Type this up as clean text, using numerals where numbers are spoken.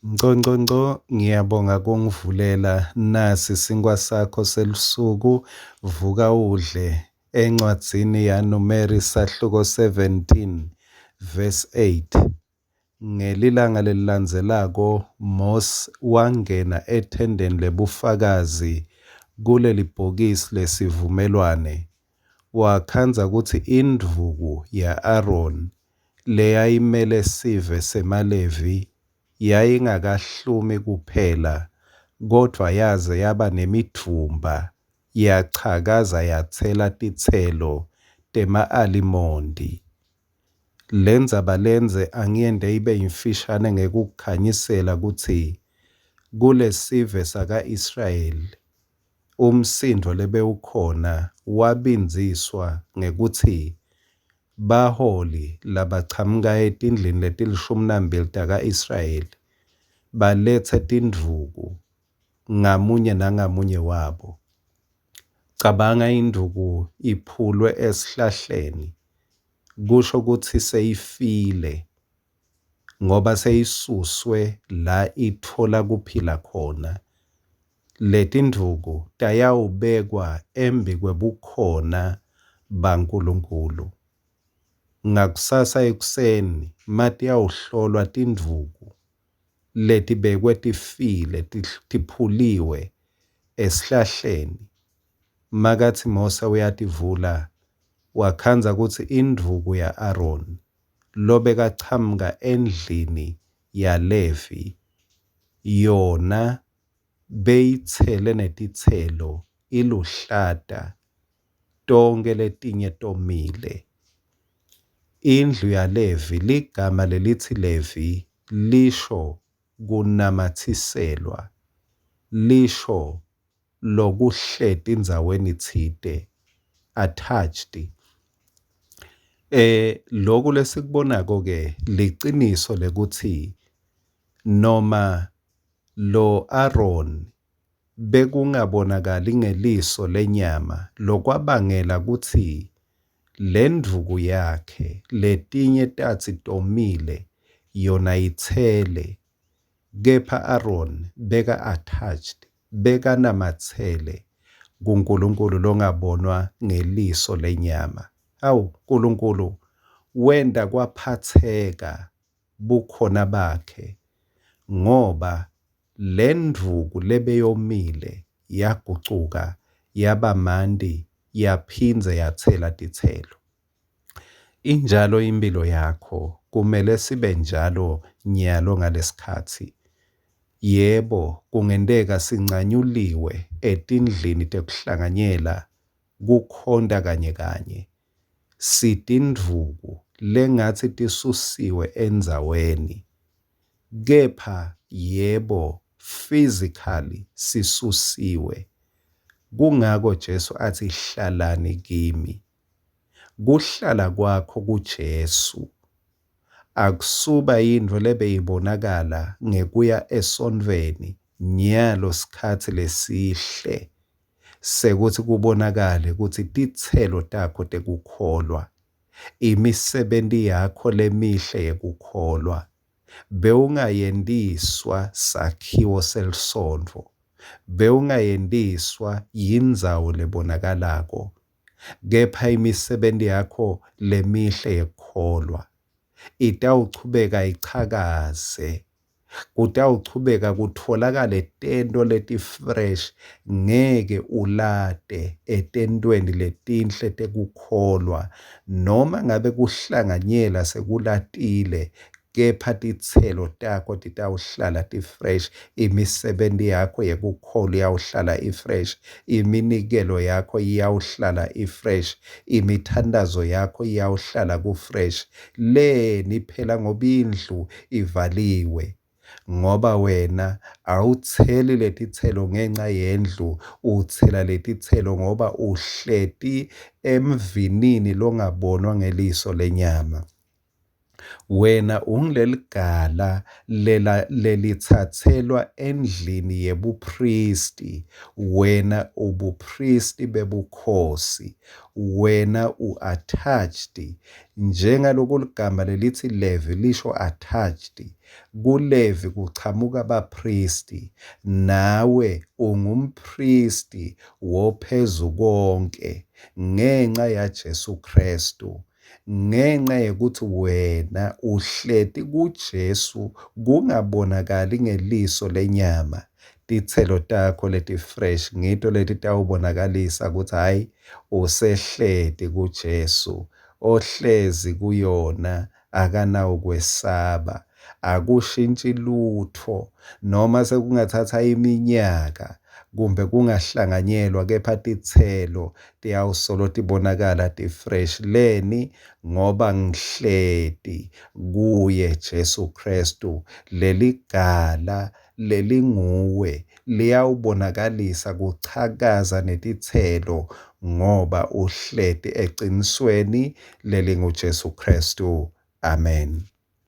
Ngqongqongqo, ngiyabonga kungivulela nasi isinkwa sakho selusuku. Vuka udle encwadzini yaNumeri sahluko 17 verse 8. Ngelilanga lelilandzelako Mose wangena ethendeni lebufakazi kuleli bhokisi lesivumelwane. Wakhandza kutsi indvuku ya-Aaron leyayimele sive semaLevi yayingakahlumi kuphela, kodwa yaze yaba nemidvumba, yachakaza yatsela titselo tema-alimondi. Lendzaba lenze angiyente ibe yimfishane ngekukukhanyisela kutsi kulesive saka-Israyeli umsindvo lebewukhona wabindziswa ngekutsi baholi labachamuka etindlini letilishumi taka-Israyeli balethe tindvuku ngamunye nangamunye wabo. Cabanga induku iphulwe esihlahleni, kusho kutsi seyifile ngoba seyisuswe la itfola kuphila khona. Letinduku tayawubekwa embi kwebukhona baNkulunkulu. Ngakusasa ekuseni matiyawuhlolwa tindvuku letibekwe tifile tiphuliwe esihlahleni, makatsi Mose uyativula, wakhandza kutsi indvuku ya-Aaron lobekachamuka endlini yaLevi yona beyitsele netitselo iluhlata, tonke letinye tomile. Indlu yaLevi, ligama lelithi Levi lisho kunamathiselwa, lisho lokuhleta indzaweni tsite, attached. Loku lesikubonako ke liciniso lekuthi noma lo Aaron bekungabonakali ngeliso lenyama, lokwabangela kutsi lendvuku yakhe letinye tatsi tomile yona itsele, kepha Aaron beka attached, beka namatsele kuNkulunkulu longabonwa ngeliso lenyama. Awu Nkulunkulu wenda kwaphatheka bukhona bakhe ngoba lendvuku lebeyomile yagucuka yaba mandi yaphindze yatsela titselo. Injalo impilo yakho kumele sibe njalo nyalo ngalesikhatsi. Yebo, kungenteka sincanyuliwe etindlini tekuhlanganyela kukhonda kanye kanye. Sitindvuku lengatsi tisusiwe endzaweni. Kepha yebo, physically sisusiwe. Kungako Jesu athi hlalani kimi. Kuhlala kwakho kuJesu akusuba yintfo lebeyibonakala ngekuya esontveni nyalo sikhatsi lesihle sekuthi kubonakale kutsi titselo takho tekukholwa, imisebenti yakho lemihle yekukholwa bewungayendiswa sakhiwo selisontfo, bewungayendiswa yindzawo lebonakalako, kepha imisebenti yakho lemihle yekukholwa itawuchubeka ichakaze, kutawuchubeka kutfolakale tento letifresh, ngeke ulate etentweni letinhle tekukholwa noma ngabe kuhlanganyela sekulatile, kepha titselo takho titawuhlala tifresh, imisebenti yakho yekukholwa iyawuhlala ifresh, iminikelo yakho iyawuhlala ifresh, imithandazo yakho iyawuhlala kufresh. Leni phela ngoba indlu ivaliwe, ngoba wena awutseli letitselo ngenxa yendlu, utsela letitselo ngoba uhleti emvinini longabonwa ngeliso lenyama. Wena ungileligala lelithathelwa endlini yebupristi, wena ubupristi bebukhosi, wena u-attached. Njengaloko ligama lelithi Levi lisho attached, kuLevi kuchamuka abapristi, nawe ungumpristi wophezu konke ngenxa yaJesu Kristu. Ngenxa yokuthi wena uhleti kuJesu kungabonakali ngeliso lenyama, tithelo takho leti-fresh ngito leti tawubonakalisa ukuthi hhayi usehleti kuJesu, ohlezi kuyona akanawukwesaba. Akushintshi lutho noma sekungathatha iminyaka kumbe kungahlanganyelwa, kepha tithelo tiyawusolo tibonakala ti-fresh leni ngoba ngihleti kuye Jesu Kristu. Leli gala lelinguwe liyawubonakalisa kuchakaza netithelo ngoba uhleti eqinisweni lelinguJesu Kristu. Amen.